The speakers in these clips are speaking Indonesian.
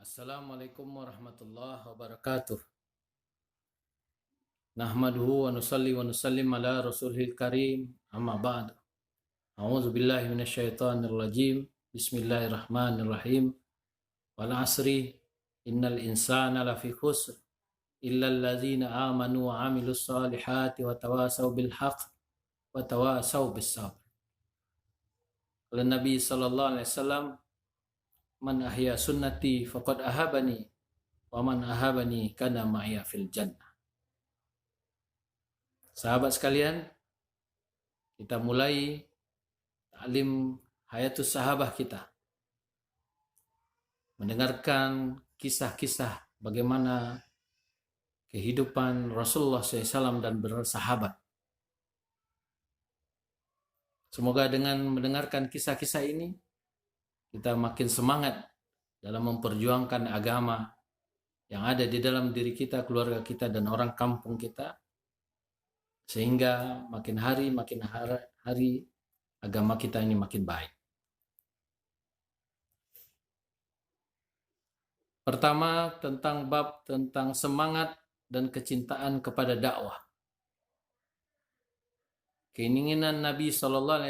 Assalamualaikum warahmatullahi wabarakatuh. Nahmaduhu wa nusalli wa nusallim ala rasulil karim. Amma ba'd. A'udzu billahi minasyaitonir rajim. Bismillahirrahmanirrahim. Wal 'asri innal insana lafi khusr illa alladzina amanu wa 'amilus solihati wa tawasaw bil haqq wa tawasaw bis sabr. Qala Nabi sallallahu alaihi wasallam, man ahya sunnati faqad ahabani wa man ahabani kana ma'iya fil jannah. Sahabat sekalian, kita mulai taklim hayatus sahabah kita. Mendengarkan kisah-kisah bagaimana kehidupan Rasulullah SAW dan bersahabat. Semoga dengan mendengarkan kisah-kisah ini, kita makin semangat dalam memperjuangkan agama yang ada di dalam diri kita, keluarga kita, dan orang kampung kita. Sehingga makin hari agama kita ini makin baik. Pertama, tentang semangat dan kecintaan kepada dakwah. Keinginan Nabi SAW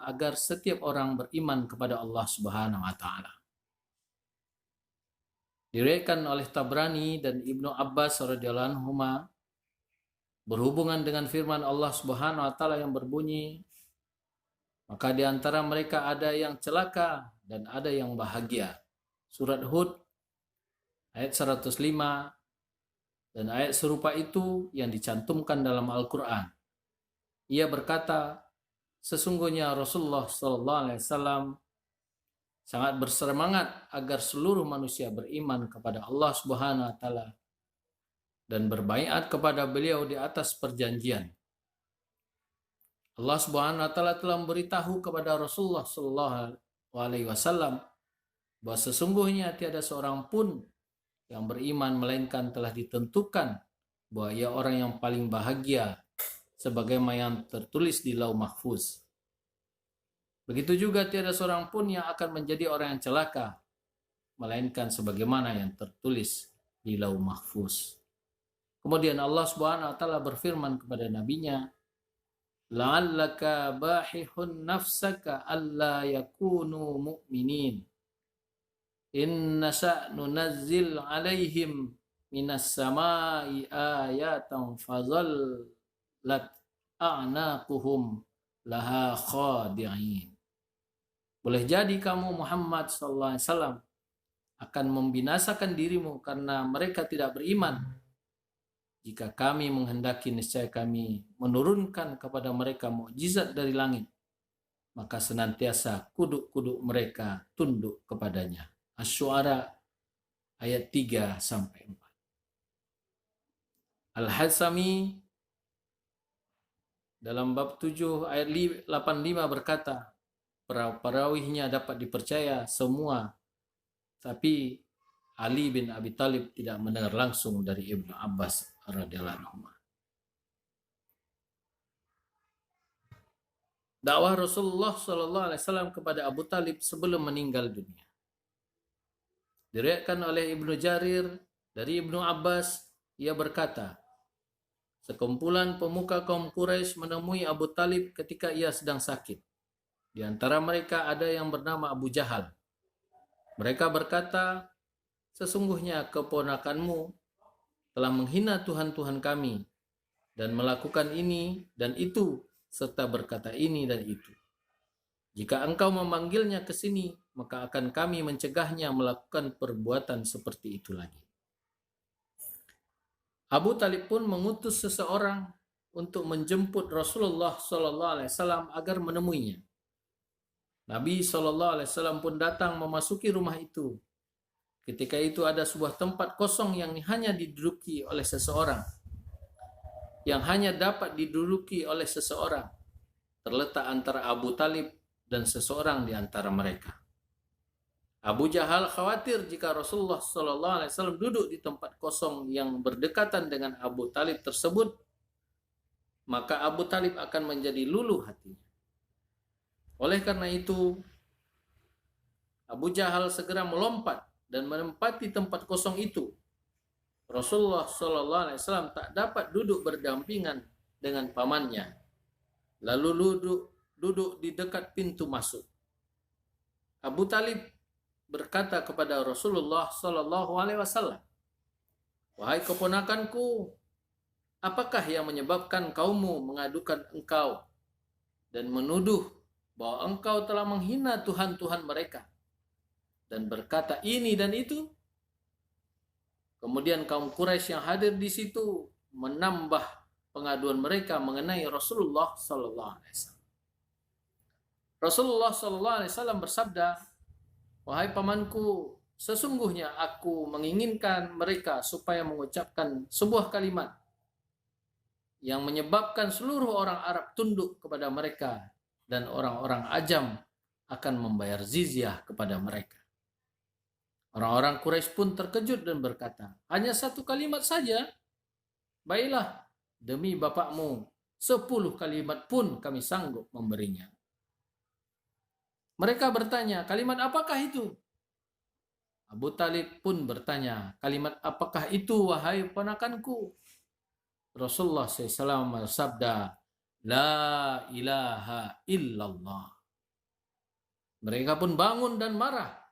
agar setiap orang beriman kepada Allah Subhanahu wa Ta'ala. Diriwayatkan oleh Tabrani dan Ibnu Abbas radhiyallahu anhuma berhubungan dengan firman Allah Subhanahu wa Ta'ala yang berbunyi, maka di antara mereka ada yang celaka dan ada yang bahagia. Surat Hud ayat 105, dan ayat serupa itu yang dicantumkan dalam Al-Quran. Ia berkata, sesungguhnya Rasulullah SAW sangat bersemangat agar seluruh manusia beriman kepada Allah Subhanahu wa Ta'ala dan berbaiat kepada beliau di atas perjanjian. Allah Subhanahu wa Ta'ala telah memberitahu kepada Rasulullah SAW bahwa sesungguhnya tiada seorang pun yang beriman melainkan telah ditentukan bahwa ia orang yang paling bahagia sebagaimana yang tertulis di Lauh Mahfuz. Begitu juga tiada seorang pun yang akan menjadi orang yang celaka melainkan sebagaimana yang tertulis di Lauh Mahfuz. Kemudian Allah Subhanahu wa Ta'ala berfirman kepada nabinya, la'allaka bahihun nafsaka alla yakunu mu'minin in nasa' nunazzil alaihim minas sama'i ayatan fazallat a'naquhum laha khadi'in. Boleh jadi kamu Muhammad sallallahu alaihi wasallam akan membinasakan dirimu karena mereka tidak beriman. Jika kami menghendaki, niscaya kami menurunkan kepada mereka mukjizat dari langit, maka senantiasa kuduk-kuduk mereka tunduk kepadanya. Asy-Syu'ara ayat 3-4. Al-Hatsami dalam bab 7 ayat 85 berkata, perawihnya dapat dipercaya semua, tapi Ali bin Abi Thalib tidak mendengar langsung dari Ibnu Abbas radhiyallahu anhu. Dakwah Rasulullah sallallahu alaihi wasallam kepada Abu Talib sebelum meninggal dunia. Diriwayatkan oleh Ibnu Jarir dari Ibnu Abbas, ia berkata, sekumpulan pemuka kaum Quraisy menemui Abu Talib ketika ia sedang sakit. Di antara mereka ada yang bernama Abu Jahal. Mereka berkata, sesungguhnya keponakanmu telah menghina Tuhan-Tuhan kami dan melakukan ini dan itu serta berkata ini dan itu. Jika engkau memanggilnya ke sini, maka akan kami mencegahnya melakukan perbuatan seperti itu lagi. Abu Talib pun mengutus seseorang untuk menjemput Rasulullah SAW agar menemuinya. Nabi SAW pun datang memasuki rumah itu. Ketika itu ada sebuah tempat kosong yang hanya diduduki oleh seseorang. Yang hanya dapat diduduki oleh seseorang. Terletak antara Abu Talib dan seseorang di antara mereka. Abu Jahal khawatir jika Rasulullah SAW duduk di tempat kosong yang berdekatan dengan Abu Talib tersebut, maka Abu Talib akan menjadi luluh hatinya. Oleh karena itu, Abu Jahal segera melompat dan menempati tempat kosong itu, Rasulullah SAW tak dapat duduk berdampingan dengan pamannya, lalu duduk di dekat pintu masuk. Abu Talib berkata kepada Rasulullah SAW, "Wahai keponakanku, apakah yang menyebabkan kaummu mengadukan engkau dan menuduh bahwa engkau telah menghina Tuhan-Tuhan mereka dan berkata ini dan itu?" Kemudian kaum Quraisy yang hadir di situ menambah pengaduan mereka mengenai Rasulullah SAW. Rasulullah SAW bersabda, "Wahai pamanku, sesungguhnya aku menginginkan mereka supaya mengucapkan sebuah kalimat yang menyebabkan seluruh orang Arab tunduk kepada mereka dan orang-orang Ajam akan membayar jizyah kepada mereka." Orang-orang Quraisy pun terkejut dan berkata, "Hanya satu kalimat saja? Baiklah, demi bapakmu, 10 kalimat pun kami sanggup memberinya." Mereka bertanya, "Kalimat apakah itu?" Abu Talib pun bertanya, "Kalimat apakah itu, wahai ponakanku?" Rasulullah SAW bersabda, "La ilaha illallah." Mereka pun bangun dan marah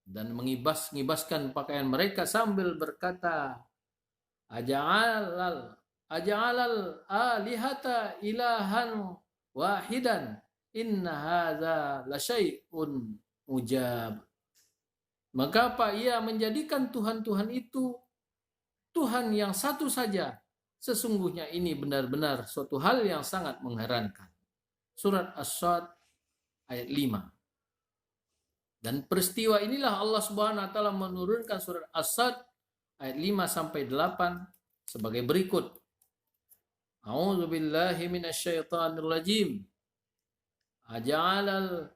dan mengibas-ngibaskan pakaian mereka sambil berkata, Aja'alal alihata ilahan wahidan inna hadza lasyai'un ujab. Maka apa ia menjadikan Tuhan-Tuhan itu Tuhan yang satu saja? Sesungguhnya ini benar-benar suatu hal yang sangat mengherankan. Surat As-Sad ayat 5. Dan peristiwa inilah Allah Subhanahu wa taala menurunkan surat As-Sad ayat 5 sampai 8 sebagai berikut. A'udzu billahi minasyaitonir rajim. Aja'alal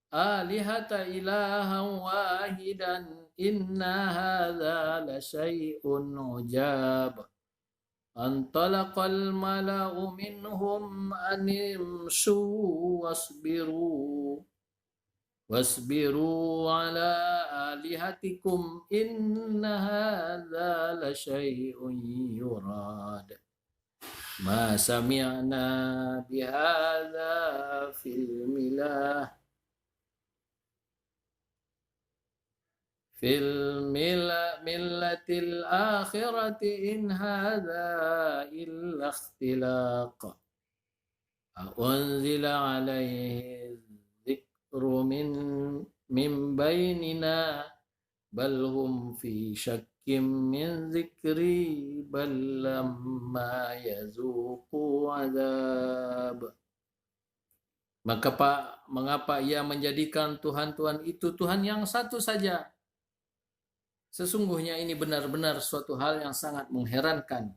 alihata ilahan wahidan inna hadza lasyai'un ujab. Antalaqal mala'u minhum animshu wasbiru ala alihatikum inna hadza lasyai'un yurad. Ma sami'na bihadza fil millatil akhirati in hadza illa ikhtilaq. Unzila alaihi dzikru min bainina bal hum fi syakkim min dzikri bal lamma yazuqu azab. Mengapa ia menjadikan Tuhan-Tuhan itu Tuhan yang satu saja? Sesungguhnya ini benar-benar suatu hal yang sangat mengherankan.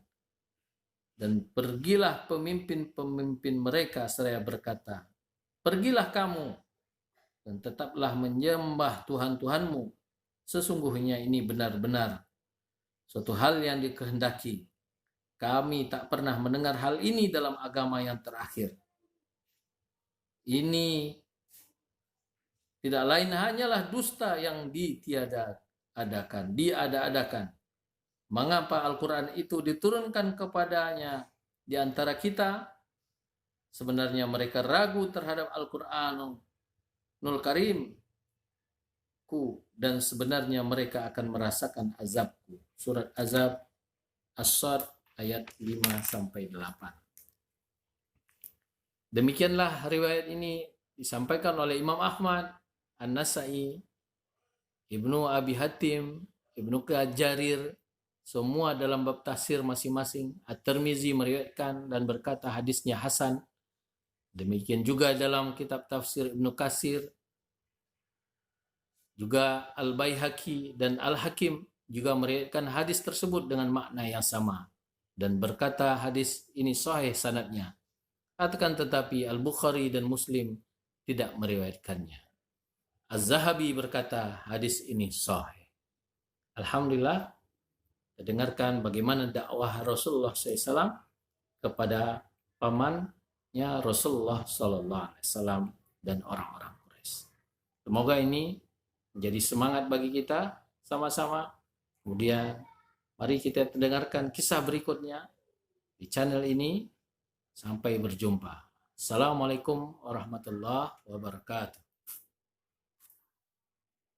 Dan pergilah pemimpin-pemimpin mereka seraya berkata, "Pergilah kamu dan tetaplah menyembah Tuhan-Tuhanmu. Sesungguhnya ini benar-benar suatu hal yang dikehendaki. Kami tak pernah mendengar hal ini dalam agama yang terakhir. Ini tidak lain hanyalah dusta yang diada-adakan. Mengapa Al-Quran itu diturunkan kepadanya di antara kita? Sebenarnya mereka ragu terhadap Al-Quranul Karim dan sebenarnya mereka akan merasakan azabku. Surat Azab As-Sad ayat 5 sampai 8. Demikianlah riwayat ini disampaikan oleh Imam Ahmad, An-Nasai, Ibnu Abi Hatim, Ibnu Jarir, semua dalam bab tafsir masing-masing. At-Tirmizi meriwayatkan dan berkata hadisnya hasan. Demikian juga dalam kitab tafsir Ibnu Katsir, juga Al-Baihaqi dan Al-Hakim juga meriwayatkan hadis tersebut dengan makna yang sama dan berkata hadis ini sahih sanadnya. Akan tetapi Al-Bukhari dan Muslim tidak meriwayatkannya. Az-Zahabi berkata hadis ini sahih. Alhamdulillah, kita dengarkan bagaimana dakwah Rasulullah SAW kepada pamannya Rasulullah SAW dan orang-orang Quraisy. Semoga ini menjadi semangat bagi kita sama-sama. Kemudian mari kita dengarkan kisah berikutnya di channel ini. Sampai berjumpa. Assalamualaikum warahmatullahi wabarakatuh.